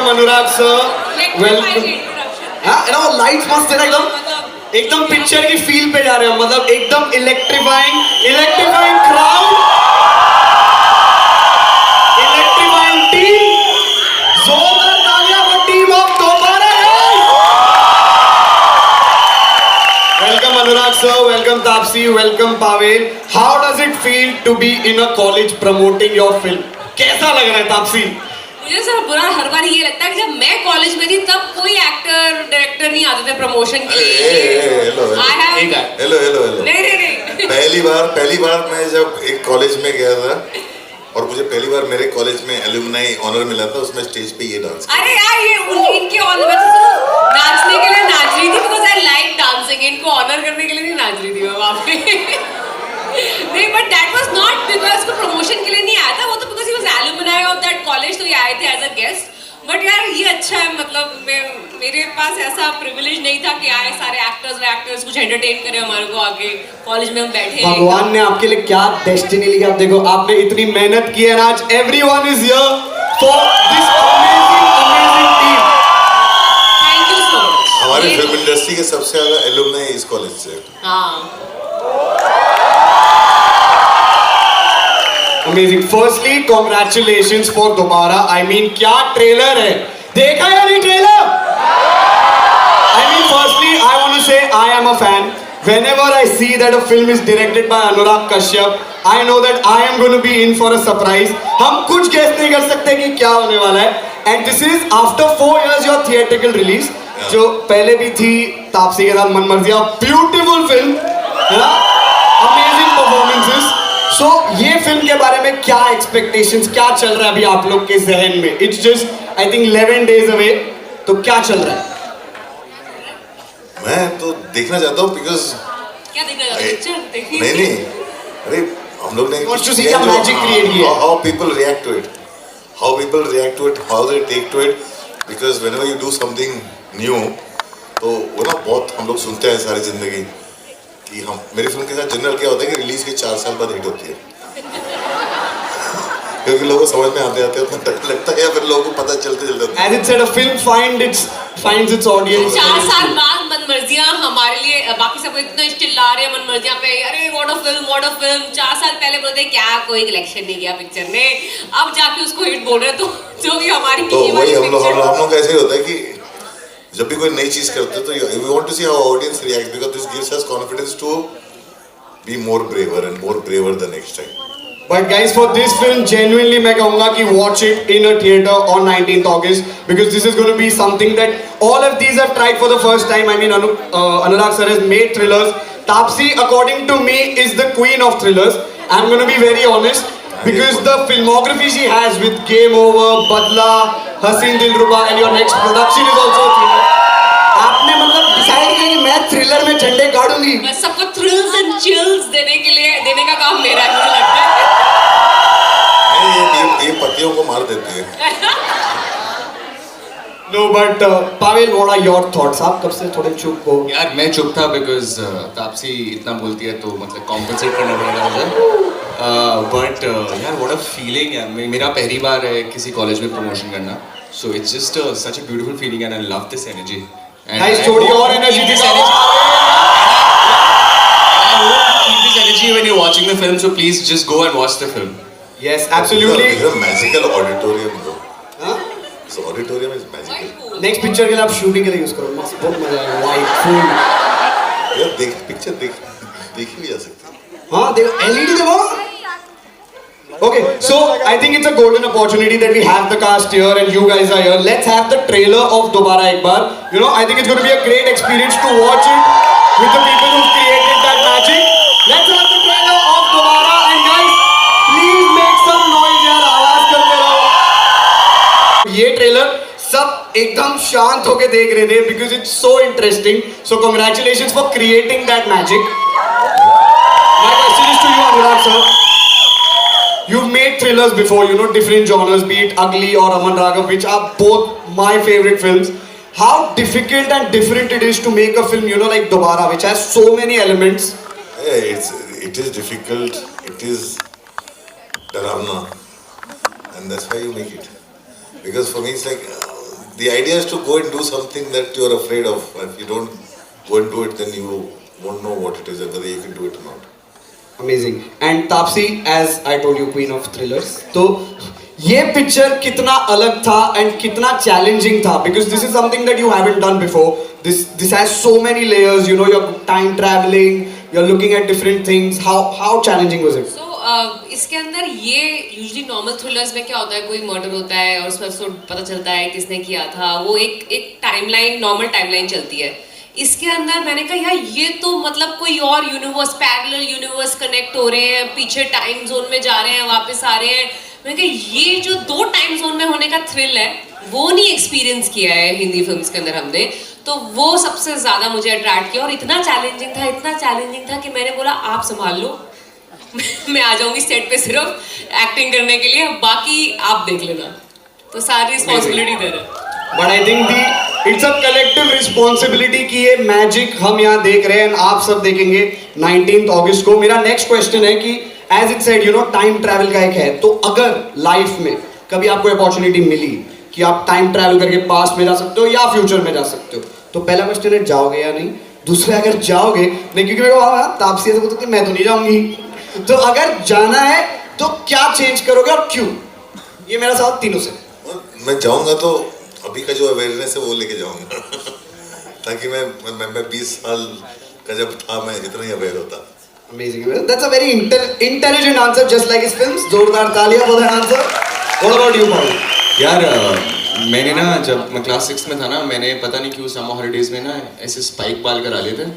welcome Anurag sir. Welcome. हाँ, ना वो lights मस्त है ना एकदम पिक्चर की फील पे जा रहे हो मतलब एकदम इलेक्ट्रीफाइंग क्राउड, इलेक्ट्रीफाइंग टीम, जोरदार तालियां for टीम ऑफ दोबारा guys. Welcome Anurag sir, welcome Taapsee, welcome Pavel. How does it feel to be in a college promoting your film? कैसा लग रहा है तापसी? मुझे सर बुरा हर बार ये लगता है कि जब मैं कॉलेज में थी तब कोई एक्टर डायरेक्टर नहीं आते थे प्रमोशन के लिए। हेलो नहीं पहली बार मैं जब एक कॉलेज में गया था और मुझे पहली बार मेरे कॉलेज में एलुमनाई ऑनर मिला था, उसमें स्टेज पे ये डांस अरे यार ये इनके ऑनर नाचने के लिए नाच रही थी बिकॉज़ आई लाइक डांसिंग। इनको ऑनर करने के लिए नहीं नाच रही थी मैं वहाँ पे। नहीं but that was not because को प्रमोशन के लिए नहीं आया था, वो तो because he was alumni of that college, तो ये आए थे एज अ गेस्ट। बट यार ये अच्छा है, मतलब मेरे पास ऐसा प्रिविलेज नहीं था कि आए सारे एक्टर्स कुछ एंटरटेन करें हमारे को आगे कॉलेज में हम बैठे। भगवान ने आपके लिए क्या डेस्टिनी लिखी, आप देखो आपने इतनी मेहनत की है, आज everyone is here for this amazing team. Thank you so much. हमारे फिल्म इंडस्ट्री के सबसे ज्यादा एलुमनाई इस कॉलेज से। हाँ Amazing. Firstly, congratulations for दोबारा. I mean, क्या ट्रेलर है? देखा या नहीं trailer? I mean, firstly, I want to say I am a fan. Whenever I see that a film is directed by Anurag Kashyap, I know that I am going to be in for a surprise. हम कुछ guess नहीं कर सकते कि क्या होने वाला है. And this is after 4 years your theatrical release, जो पहले भी थी तापसी के साथ मनमर्जियाँ. Beautiful film, है ना? Amazing performances. So, ये फिल्म के बारे में क्या एक्सपेक्टेशंस, क्या चल रहा है अभी आप लोग के जहन में? It's just I think 11 days away. तो क्या चल रहा है? मैं तो देखना चाहता हूँ बिकॉज क्या देखना चाहते हो? पिक्चर देखनी है? नहीं अरे हम लोग ने Wants to see क्या magic create किया है? how people react to it, how they take to it, because whenever you do something new, तो वो ना बहुत हम लोग सुनते हैं सारी जिंदगी कि हम मेरी फिल्म के साथ जनरल क्या होता है कि रिलीज के 4 साल बाद हिट होती है क्योंकि लोगों को समझ में आते उतना टाइम लगता है या फिर लोगों को पता चलते As it said, a film finds its audience. 4 साल बाद मनमर्जियाँ हमारे लिए बाकी सबको इतना चिल्ला रहे हैं मनमर्जियाँ पे, अरे व्हाट अ फिल्म। 4 साल पहले बोलते क्या कोई कलेक्शन नहीं किया पिक्चर ने, अब जाके उसको हिट बोल रहे हैं, तो जो भी हमारी तो वही हम लोग ऐसे ही होता है कि जब भी कोई नई चीज करते तो we want to see how audience reacts because this gives us confidence to be more braver the next time. But guys, for this film, genuinely मैं कहूँगा कि watch it in a theater on 19th August because this is going to be something that all of these have tried for the first time. I mean, Anurag sir has made thrillers. Taapsee, according to me, is the queen of thrillers. I'm going to be very honest because the filmography she has with Game Over, Badla, Haseen Dilruba, and your next production is also a thriller. आपने मतलब decide किया कि मैं thriller में झंडे गाड़ूंगी। बस सबको thrills and chills देने का काम मेरा है, मुझे लगता है। ये पतियों को मार देती है। No, but Pavel, what are your thoughts? आप कब से थोड़े चुप हो? यार मैं चुप था बिकॉज तापसी इतना बोलती है तो मतलब कॉम्पनसेट करना पड़ेगा मुझे। बट यार व्हाट अ फीलिंग है, मेरा पहली बार है किसी कॉलेज में प्रमोशन करना, so it's just such a beautiful feeling and I love this energy. Guys, थोड़ी और एनर्जी दिखाओ। Keep this energy when you're watching the film, so please just go and watch the film. Yes, absolutely. It's a magical auditorium though. हाँ? This auditorium is magical. Next picture के लिए आप shooting के लिए use करो, मस्त बहुत मजा आएगा। White full. यार पिक्चर देखी भी जा सकती है। हाँ देखो एलईडी देखो। Okay, so I think it's a golden opportunity that we have the cast here and you guys are here. Let's have the trailer of Dobara Ek Baar. You know, I think it's going to be a great experience to watch it with the people who created that magic. Let's have the trailer of Dobara and guys, please make some noise यार, आवाज करते रहो। ये trailer सब एकदम शांत होके देख रहे थे because it's so interesting. So congratulations for creating that magic. My question is to you, Anurag sir. You've made thrillers before, you know, different genres, be it Ugly or Aman Raghav, which are both my favorite films. How difficult and different it is to make a film, you know, like Dobara, which has so many elements. Yeah, it is difficult. It is डरावना, and that's why you make it. Because for me it's like the idea is to go and do something that you are afraid of. If you don't go and do it, then you won't know what it is and whether you can do it or not. Amazing. And Taapsee, as I told you, queen of thrillers, तो ये picture कितना अलग था and कितना challenging था, because this is something that you haven't done before. This has so many layers, you know, you are time travelling, you are looking at different things. How challenging was it? इसके अंदर ये usually normal thrillers में क्या होता है, कोई murder होता है और उसमें उसको पता चलता है किसने किया था, वो एक टाइमलाइन, नॉर्मल टाइमलाइन चलती है. इसके अंदर मैंने कहा यार ये तो मतलब कोई और यूनिवर्स, पैरेलल यूनिवर्स कनेक्ट हो रहे हैं, पीछे टाइम जोन में जा रहे हैं, वापस आ रहे हैं. मैंने कहा ये जो 2 टाइम जोन में होने का थ्रिल है वो नहीं एक्सपीरियंस किया है हिंदी फिल्म्स के अंदर हमने, तो वो सबसे ज़्यादा मुझे अट्रैक्ट किया. और इतना चैलेंजिंग था कि मैंने बोला आप संभाल लो, मैं आ जाऊंगी सेट पे सिर्फ एक्टिंग करने के लिए, बाकी आप देख लेना. तो सारी रिस्पॉन्सिबिलिटी दे रहे. But I think it's a collective responsibility कि ये मैजिक हम यहाँ देख रहे हैं, आप सब देखेंगे 19 अगस्त को. मेरा नेक्स्ट क्वेश्चन है कि as it said, you know, time travel का एक है, तो अगर लाइफ में कभी आपको अपॉर्चुनिटी मिली कि आप टाइम ट्रैवल करके पास्ट में जा सकते हो या फ्यूचर में जा सकते हो, तो पहला क्वेश्चन है जाओगे या नहीं. दूसरा, अगर जाओगे नहीं, क्योंकि मेरे को तापसी ऐसे बोलती मैं तो नहीं जाऊंगी, तो अगर जाना है तो क्या चेंज करोगे और क्यों? ये मेरा सवाल तीनों से. मैं जाऊंगा तो अभी का जो अवेयरनेस है वो लेके जाऊंगा ताकि मैं 20 साल का जब था मैं इतना ही अवेयर होता. Amazing. That's a very intelligent answer, just like his films. जोरदार तालियां for that answer. What about you, Paul? यार मैंने ना जब मैं क्लास 6 में था ना, मैंने पता नहीं क्यों समर हॉलीडेज में ना ऐसे स्पाइक बाल करा लिए थे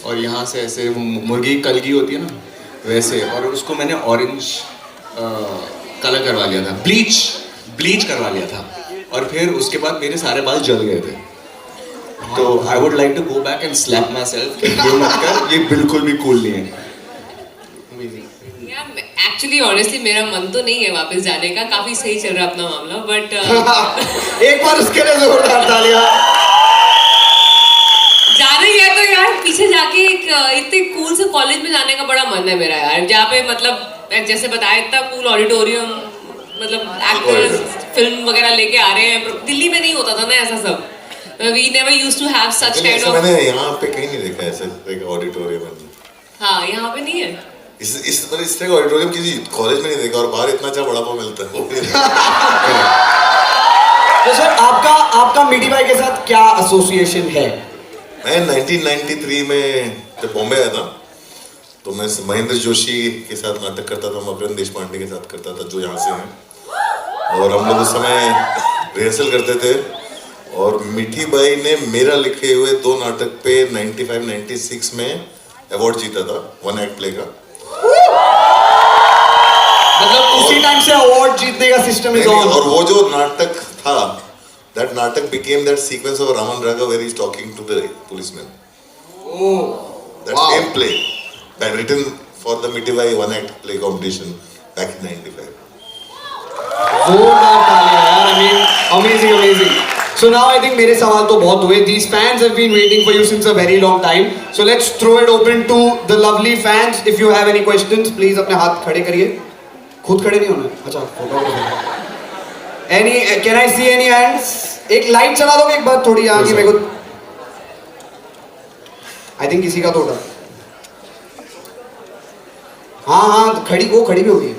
और यहाँ से ऐसे मुर्गी की कलगी होती है ना वैसे, और उसको मैंने ऑरेंज कलर करवा लिया था, ब्लीच करवा लिया था, और फिर उसके बाद मेरे सारे बाल जल गए थे. तो I would like to go back and slap myself, ये मत कर, ये बिल्कुल भी कूल नहीं है. एक्चुअली ऑनेस्टली मेरा मन तो नहीं है वापस जाने का, काफी सही चल रहा है अपना मामला, बट एक बार उसके लिए जोरदार तालियां. जाना ही है तो यार पीछे जाके एक इतने कूल से कॉलेज में जाने का बड़ा मन है मेरा यार, जहाँ पे मतलब जैसे बताया इतना कूल ऑडिटोरियम, मतलब एक्टर्स फिल्म वगैरह लेके आ रहे हैं. दिल्ली में नहीं होता था ना ऐसा सब. We never used to have such kind of. मैंने यहाँ पे कहीं नहीं देखा ऐसे एक ऑडिटोरियम. हाँ, यहाँ पे नहीं है. इस तरह का ऑडिटोरियम किसी कॉलेज में नहीं देखा, और बाहर इतना अच्छा बड़ा पाव मिलता है. तो सर आपका मिडी भाई के साथ क्या एसोसिएशन है? मैं 1993 में जब बॉम्बे आया था तो मैं महेंद्र जोशी के साथ नाटक करता था, मकरंद देशपांडे के साथ करता था जो यहाँ से हैं, और हम लोग उस समय रिहर्सल करते थे. और मिठी बाई ने मेरा लिखे हुए 2 नाटक पे 95-96 में अवार्ड जीता था, 1 एक्ट प्ले का. मतलब उसी टाइम से अवार्ड जीतने का सिस्टम इज ऑन. और वो जो नाटक था, that नाटक became that sequence of Raman Raga where he's talking to the policeman. Oh, that wow. same play that written for the Mitivai 1 act play competition back in 95. जोरदार तालियां यार. I mean, amazing. So now I think मेरे सवाल तो बहुत हुए. These fans have been waiting for you since a very long time. So let's throw it open to the lovely fans. If you have any questions, please अपने हाथ खड़े करिए. खुद खड़े नहीं होना. अच्छा, photo. Can I see any hands? एक लाइट चला दोगे एक बार थोड़ी आगे मेरे को. I think किसी का तो उठा. हाँ खड़ी भी होगी.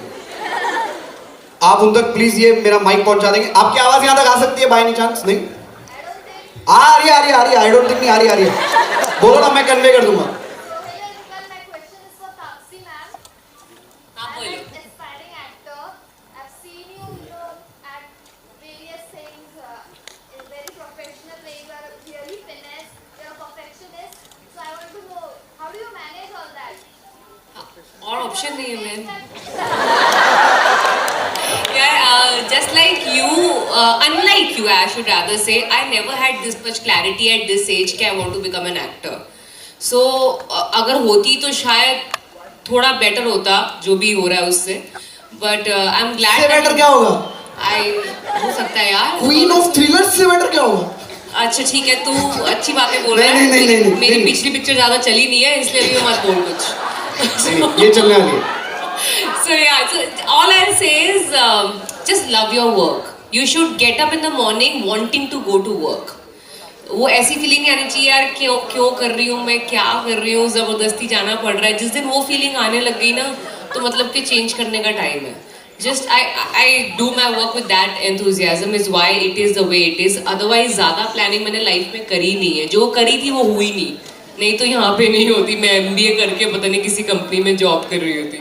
आप उन तक प्लीज ये मेरा माइक पहुंचा देंगे. आपकी आवाज यहाँ तक आ सकती है बाय एनी चांस? नहीं आ रही है. आई डोंट थिंक नहीं आ रही है. बोलो ना, मैं कन्वे कर दूंगा. और ऑप्शन नहीं है ma'am. Just like you, unlike you, I should rather say, I never had this much clarity at this age कि I want to become an actor. So अगर होती तो शायद थोड़ा बेटर होता जो भी हो रहा है उससे. But I'm glad. से बेटर क्या होगा? हो सकता है यार. क्वीन ऑफ थ्रिलर्स से बेटर क्या होगा? अच्छा ठीक है, तू अच्छी बातें बोल रहा है. नहीं. मेरी पिछली पिक्चर ज्यादा चली नहीं है, इसलिए भी मत बोल कुछ. ये चलने वाली है. So yeah, so all I'll say is just love your work. You should get up in the morning wanting to go to work. वो ऐसी फीलिंग नहीं आनी चाहिए यार क्यों क्यों कर रही हूँ मैं, क्या कर रही हूँ, ज़बरदस्ती जाना पड़ रहा है. जिस दिन वो फीलिंग आने लग गई ना तो मतलब कि चेंज करने का टाइम है. Just I do my work with that enthusiasm is why it is the way it is. Otherwise ज़्यादा प्लानिंग मैंने लाइफ में करी नहीं है. जो करी थी वो हुई नहीं तो यहाँ पे नहीं होती. मैं MBA करके पता नहीं किसी कंपनी में जॉब कर रही होती.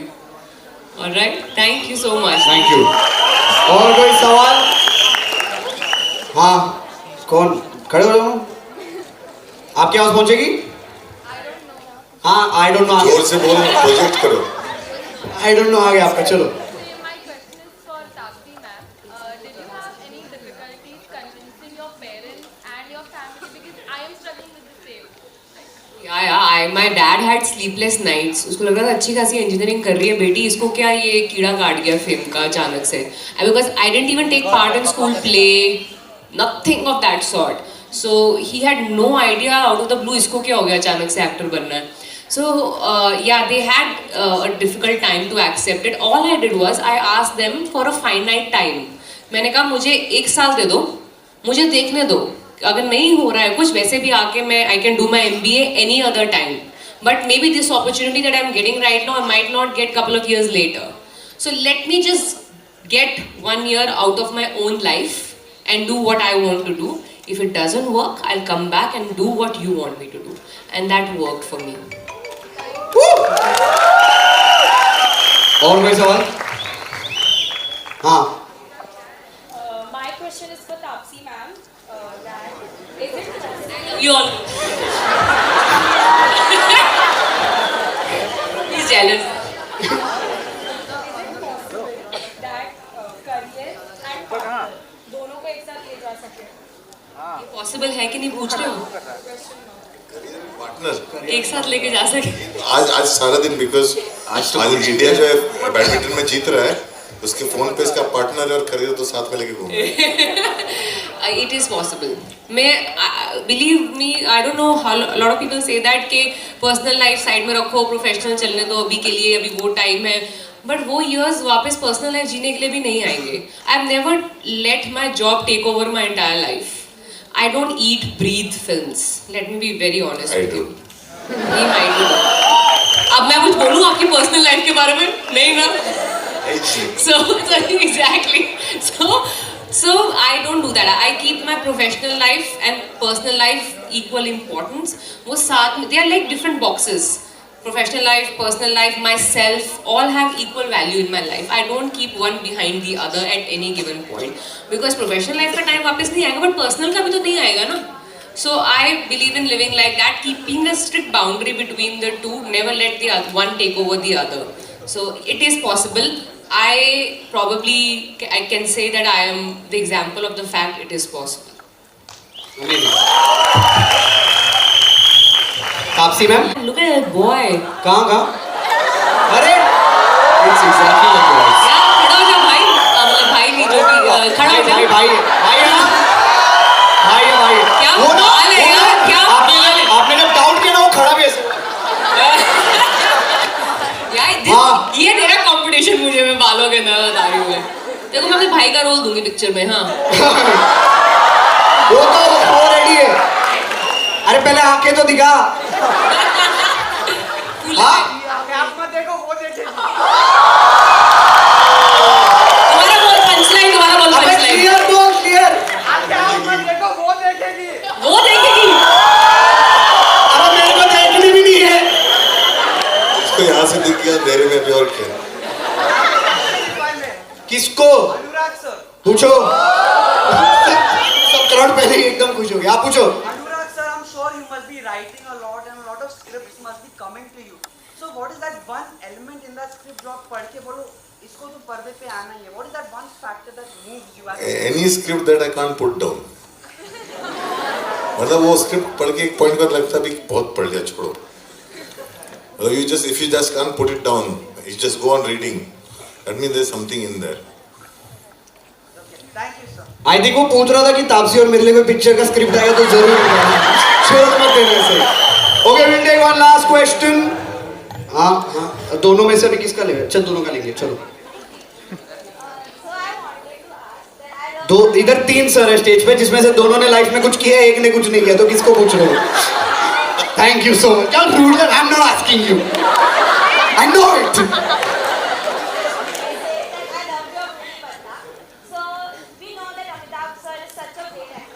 Alright, thank you so much. Thank you. और कोई सवाल? हाँ, कौन खड़े हो जाओ. आपकी आवाज पहुंचेगी? हाँ, आई डोंट नो. जोर से बोल, प्रोजेक्ट करो. आई डोंट नो आगे आपका. चलो. My question is for Taapsee ma'am. Did you have any difficulties convincing your parents and your family? Because I am struggling with the same. My dad had sleepless nights. उसको लग रहा था अच्छी खासी engineering कर रही है बेटी, इसको क्या ये कीड़ा काट गया फेम का अचानक से. Because I didn't even take part in school play, nothing of that sort. So he had no idea out of the blue इसको क्या हो गया अचानक से एक्टर बनना है. So yeah, they had a difficult time to accept it. All I did was I asked them for a finite time. मैंने कहा मुझे 1 साल दे दो, मुझे देखने दो. अगर नहीं हो रहा है कुछ वैसे भी आके मैं I can do my MBA any other time. But maybe this opportunity that I'm getting right now I might not get couple of years later. So let me just get 1 year out of my own life and do what I want to do. If it doesn't work, I'll come back and do what you want me to do. And that worked for me. और कोई सवाल? हाँ. My question is for Taapsee ma'am. That is it possible? You all. He's jealous. That career and partner दोनों को एक साथ ले जा सके. ये पॉसिबल है कि नहीं पूछ रहे हो? पार्टनर एक साथ लेके जा सके. आज सारा दिन बिकॉज आज तो आज पूछ इंडिया जो है बैडमिंटन में जीत रहा है, उसके फोन पे इसका पार्टनर है और करियर तो साथ में लेके घूम रहा है. It is possible. मैं believe me, I don't know how a lot of people say that कि personal life side में रखो, professional चलने दो अभी के लिए, अभी वो time है. But वो years वापस personal life जीने के लिए भी नहीं आएंगे. I've never let my job take over my entire life. I don't eat, breathe films. Let me be very honest I with do. you. नहीं I do. अब मैं कुछ बोलूँ आपकी personal life के बारे में? नहीं ना? So exactly. So I don't do that. I keep my professional life and personal life equal importance. वो साथ में, they are like different boxes. Professional life, personal life, myself, all have equal value in my life. I don't keep one behind the other at any given point. Because professional life का time वापस नहीं आएगा, but personal का भी तो नहीं आएगा ना. So I believe in living like that, keeping a strict boundary between the two, never let the one take over the other. So it is possible. I can say that I am the example of the fact it is possible. Taapsee ma'am. Look at that boy. कहाँ? अरे It's exactly like yours. यार खड़ा हो जा भाई. मतलब भाई नहीं जो भी खड़ा हो जा. भाई है. क्या वो ना, बाल है यार, क्या बाल है. आपने जब डाउट किया ना वो खड़ा भी ऐसे. यार हाँ. ये तेरा कंपटीशन मुझे मैं बालों के अंदर बता रही हूँ मैं. देखो मैं अपने भाई का रोल दूंगी पिक्चर में. हाँ वो रेडी है. अरे पहले आंखें तो दिखा. हाँ. तुम्हारा बोल अबे पंचलाइन. क्लियर बोल क्लियर. वो देखेगी. अब मेरे को देखनी भी नहीं है. इसको यहाँ से दिख गया अंधेरे में भी और क्या. किसको? पूछो. सब करोड़ पहले ही एकदम खुश हो गया. आप पूछो. Anurag sir, I'm sure you must be writing a lot and a lot of scripts must be coming to you. So what is that one element in that script जो आप पढ़ के बोलो इसको तो पर्दे पे आना ही है. What is that one factor that moves you? Any script that I can't put down. मतलब वो स्क्रिप्ट पढ़ के एक पॉइंट पर लगता भी बहुत पढ़ लिया, छोड़ो. मतलब if you just can't put it down, you just go on reading. That means there's something in there. Okay, thank you sir. I think वो पूछ रहा था कि तापसी और मेरे लिए कोई पिक्चर का स्क्रिप्ट आएगा तो जरूर छोड़ मत देना से. Okay will take one last question. हाँ दोनों में से अभी किसका लेंगे? चल दोनों का लेंगे. चलो. So I wanted to ask that I दो इधर 3 सर है स्टेज पे, जिसमें से दोनों ने लाइफ में कुछ किया, एक ने कुछ नहीं किया, तो किसको पूछ रहे हो? Thank you so much. क्या रूड है, आई am not asking you, I know it.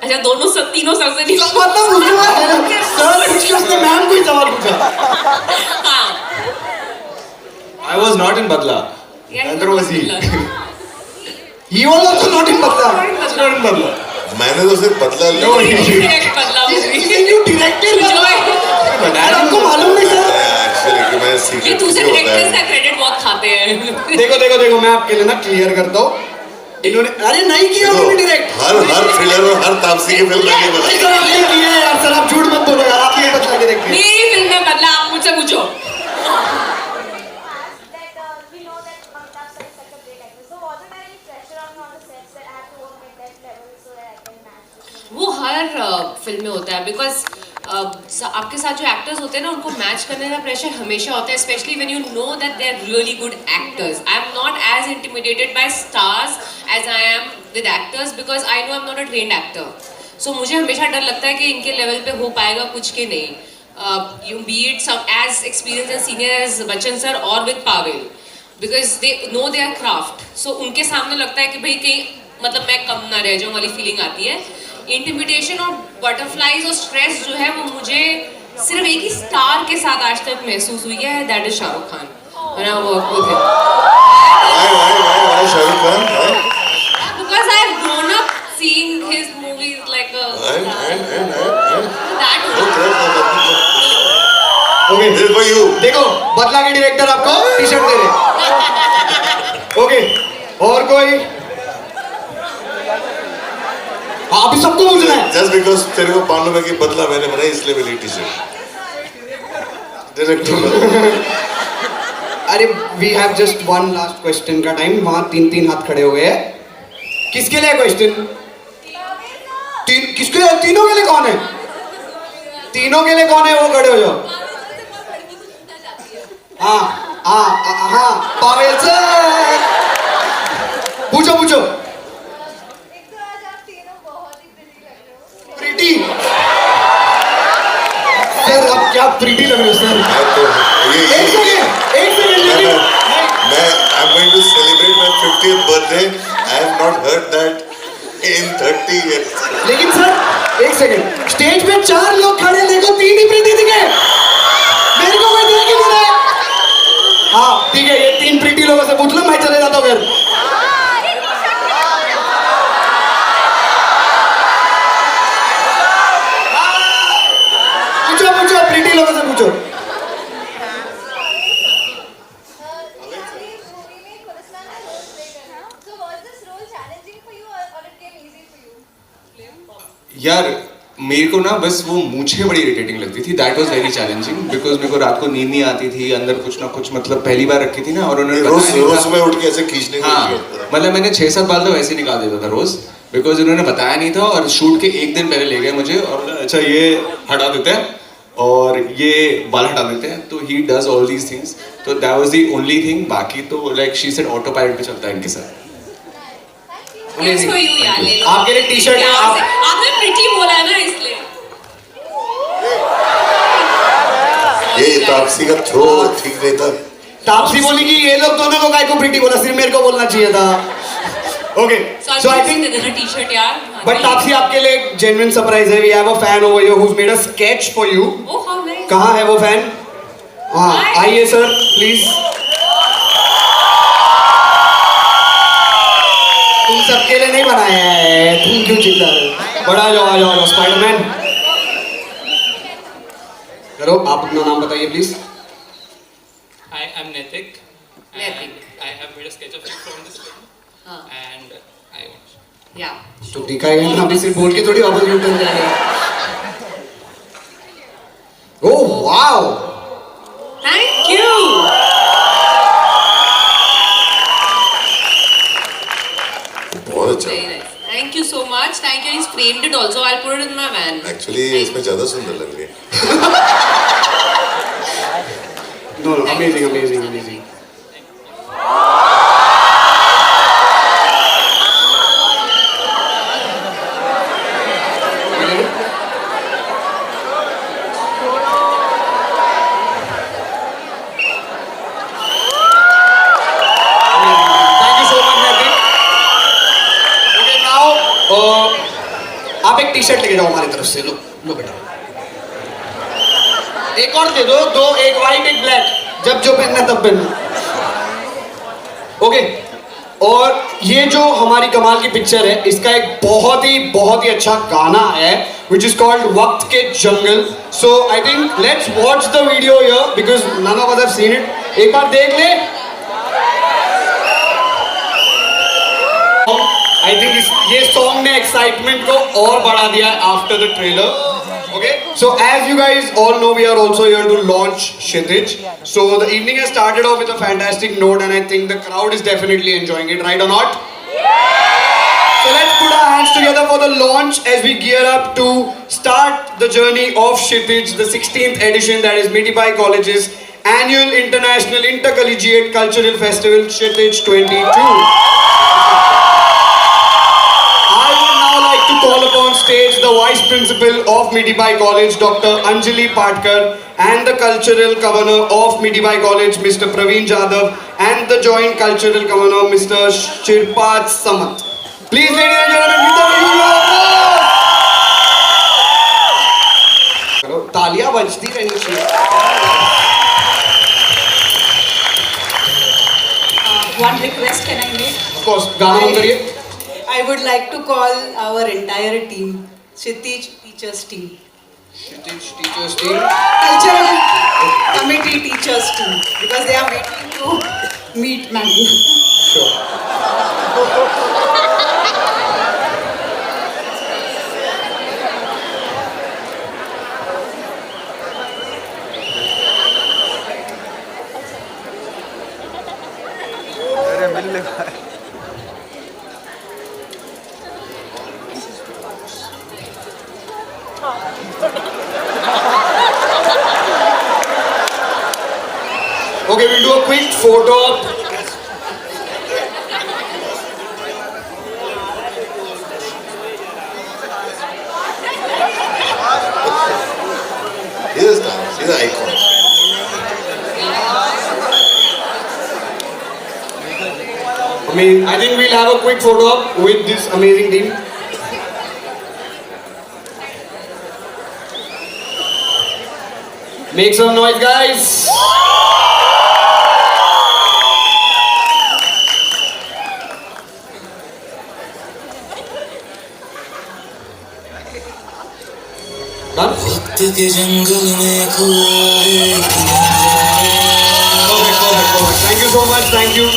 अच्छा दोनों सर, तीनों सर से नहीं मतलब सर पूछ के उसने मैम को ही सवाल पूछा। हाँ I was not in Badla. Neither was he. He was also not in Badla. Not in Badla. मैंने तो सिर्फ बदला लिया। Direct बदला movie। You directed Joy। आपको मालूम नहीं सर? एक्चुअली कि मैं ये सीक्रेट दूसरे होता डायरेक्टर्स का है। क्रेडिट बहुत खाते हैं। देखो देखो देखो, मैं आपके लिए ना क्लियर करता हूँ, इन्होंने अरे नहीं किया उन्होंने डायरेक्ट। हर थ्रिलर और हर तापसी की फिल्म में ये बना। सर आपने किया है यार, सर आप झूठ मत बोलो यार, आपने बदला के देखते हैं। मेरी फिल्म में बदला, आप मुझसे पूछो। वो हर फिल्म में होता है, बिकॉज आपके साथ जो एक्टर्स होते हैं ना, उनको मैच करने का प्रेशर हमेशा होता है, specially when you know that they are really good actors. I am not as intimidated by stars as I am with actors, because I know I am not a trained actor. So मुझे हमेशा डर लगता है कि इनके level पे हो पाएगा कुछ के नहीं। You be it some as experience and senior as Bachchan sir और with Pavel, because they know their craft. So उनके सामने लगता है कि भाई कहीं मतलब मैं कम ना रह जाऊँ वाली फीलिंग आती है। इंटिमिडेशन और बटरफ्लाइज और स्ट्रेस जो है वो मुझे सिर्फ एक ही स्टार के साथ आज तक महसूस हुई है, that is Shahrukh Khan. When I work with him. Why Shahrukh Khan? Because I've grown up seeing his movies like a that okay This is for you. देखो, बदला के डायरेक्टर आपको टी शर्ट दे रहे। ओके, और कोई? हाँ, अभी सबको पूछना है। Just because तेरे को मालूम है कि बदला मैंने बनाई इसलिए मेरी टी शर्ट। डायरेक्टर। अरे we have just one last question का टाइम। वहाँ 3 हाथ खड़े हुए हैं। किसके लिए क्वेश्चन? किसके लिए? तीनों के लिए कौन है? तीनों के लिए कौन है? वो खड़े हो जाओ। हाँ हाँ हाँ, पावेल सर पूछो पूछो। प्रीटी सर, अब क्या प्रीटी लग रही हो सर? एक सेकंड मैं I'm going to celebrate my 50th birthday. I have not heard that in 30 years. लेकिन सर एक सेकंड, स्टेज पे 4 लोग खड़े, देखो 3 ही प्रीति दिखे, मेरे को कोई देख ही नहीं रहा है। हाँ ठीक है, ये 3 प्रीति लोगों से पूछ लो, मैं चले जाता हूँ घर। पूछो पूछो, प्रीति लोगों से पूछो। यार मेरे को ना बस वो मूछें बड़ी इरिटेटिंग लगती थी, that was very challenging, because मेरे को रात को नींद नहीं आती थी, अंदर कुछ ना कुछ मतलब पहली बार रखी थी ना, और उन्होंने रोज सुबह उठ के ऐसे खींचने हाँ मतलब मैंने 6-7 बाल तो वैसे निकाल देता था रोज, बिकॉज उन्होंने बताया नहीं था, और शूट के 1 दिन पहले ले गए मुझे और अच्छा ये हटा देते हैं और ये बाल हटा देते हैं, तो he does all these things, तो that was the only thing. बाकी तो like she said autopilot पे चलता है इनके साथ। It's for you यार, ले लो। आपके लिए टी-शर्ट है। आपने प्रीटी बोला है ना इसलिए। ये तापसी का थ्रो ठीक नहीं था। तापसी बोली कि ये लोग दोनों को काय को प्रीति बोला, सिर्फ मेरे को बोलना चाहिए था। Okay, so I think T-shirt यार। बट तापसी आपके लिए एक जेन्युइन सरप्राइज है। We have a fan over here who made a sketch for you. Oh how nice. कहाँ है वो फैन? हाँ आइए सर प्लीज। तुम सबके लिए नहीं बनाया है, तुम क्यों चिल्ला रहे हो? बड़ा आ जाओ स्पाइडरमैन। करो, आप अपना नाम बताइए please. Hi, I'm Netik. Netik. And I have made a sketch of you from this film. And I want. या तो दिखाएगा ना, अभी सिर्फ बोल के थोड़ी वापस रिटर्न जाएगा। Oh wow, thank you. बहुत अच्छा। Very nice. Thank you so much. Thank you. He's framed it also. I'll put it in my van. Actually इसमें ज्यादा सुंदर लग रही है। No amazing amazing amazing. T shirt लेके जाओ हमारी तरफ से, लो लो बेटा। एक और दे दो, दो, एक व्हाइट एक ब्लैक, जब जो पहनना तब पहनना। ओके, और ये जो हमारी कमाल की पिक्चर है, इसका एक बहुत ही अच्छा गाना है which is called वक्त के जंगल। So I think let's watch the video here because none of us have seen it. एक बार देख ले। I think ये सॉन्ग ने एक्साइटमेंट को और बढ़ा दिया after the trailer. Okay, so as you guys all know, we are also here to launch Kshitij. So the evening has started off with a fantastic note, and I think the crowd is definitely enjoying it, right or not? So let's put our hands together for the launch as we gear up to start the journey of Kshitij, the 16th edition, that is Miti Bai College's annual International Intercollegiate Cultural Festival, Kshitij 22. Call upon stage the Vice Principal of Miti Bai College, Dr. Anjali Patkar, and the Cultural Governor of Miti Bai College, Mr. Praveen Jadhav, and the Joint Cultural Governor, Mr. Shirpad Samat. Please, ladies and gentlemen, give them a huge applause. तालियां बजती रहनी चाहिए। One request can I make? Of course, गाना बंद करिए। I would like to call our entire team, Kshitij Teachers Team. Kshitij Teachers Team. Cultural Committee Teachers Team. Because they are waiting to meet Maggie. Sure. Okay, we'll do a quick photo op. He's a star. He's an icon. I think we'll have a quick photo op with this amazing team. Make some noise, guys. Done? Perfect. Thank you so much. Thank you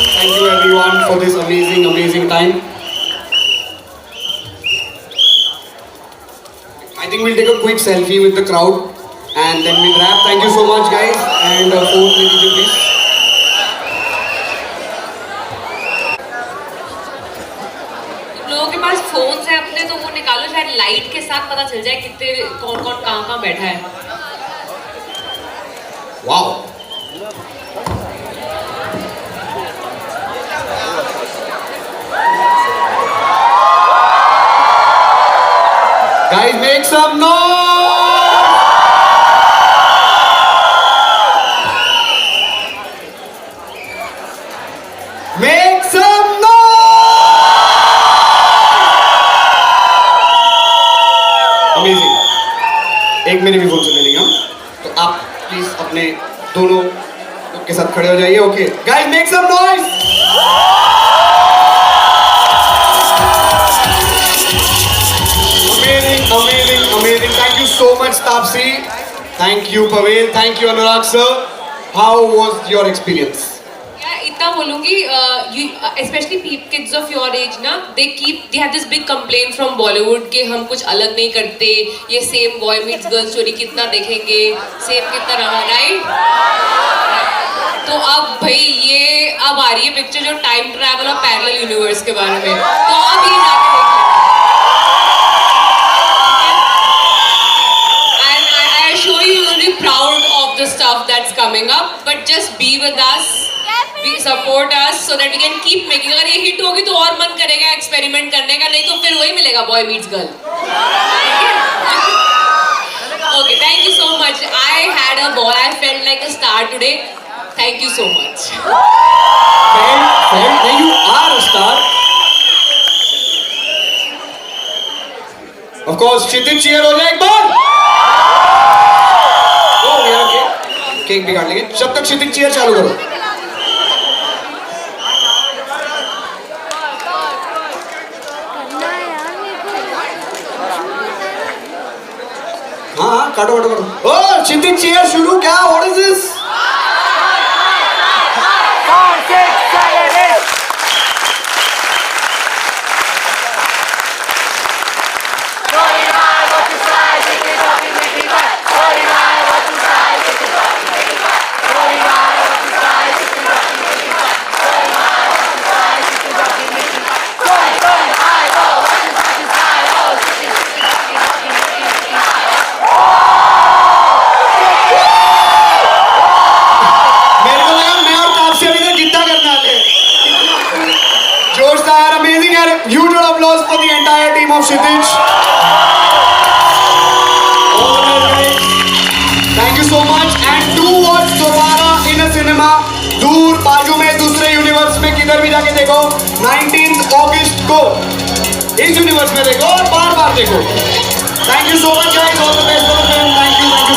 everyone for this amazing time. I think we'll take a quick selfie with the crowd and then we'll wrap. Thank you so much, guys. And phone, please. लोगों के पास phones है अपने, तो वो निकालो, शायद light के साथ पता चल जाए कितने कौन कहाँ बैठा है। Wow. Guys, make some noise! Make some noise! Amazing. एक मेरे भी फोन से ले लेंगे हम, तो आप प्लीज अपने दोनों लोग के साथ खड़े हो जाइए। Okay guys, make some noise. Amazing. Thank you so much, Tapsi. Thank you, Pavel. Thank you, Anurag sir. How was your experience? इतना बोलूँगी, especially kids of your age ना, they have this big complaint from Bollywood कि हम कुछ अलग नहीं करते, ये same boy meets girl story कितना देखेंगे, same कितना रहा, right? तो अब भाई ये अब आ रही है पिक्चर जो टाइम ट्रैवल और पैरेलल यूनिवर्स के बारे में, तो अब ये जाके and I assure you will be proud of the stuff that's coming up, but just be with us. Support us so that we can keep making. अगर ये हिट होगी तो और मन करेगा एक्सपेरिमेंट करने का, नहीं तो फिर वही मिलेगा boy meets girl. Okay, thank you so much. I had a ball. I felt like a star today. Thank you so much. You are a star. Of course. Kshitij cheer हो जाए एक बार. ओ यार केक भी काट लेंगे. जब तक क्षितिज चीयर चालू करो. हाँ काटो काटो काटो. ओ क्षितिज चीयर शुरू क्या? What is this? Huge applause for the entire team of Kshitij. All right, guys. Thank you so much. And do watch Dobara in a cinema. दूर बाजू में दूसरे यूनिवर्स में किधर भी जाके देखो. 19th August को इस यूनिवर्स में देखो और बार बार देखो. Thank you so much, guys. All the best for the film. Thank you.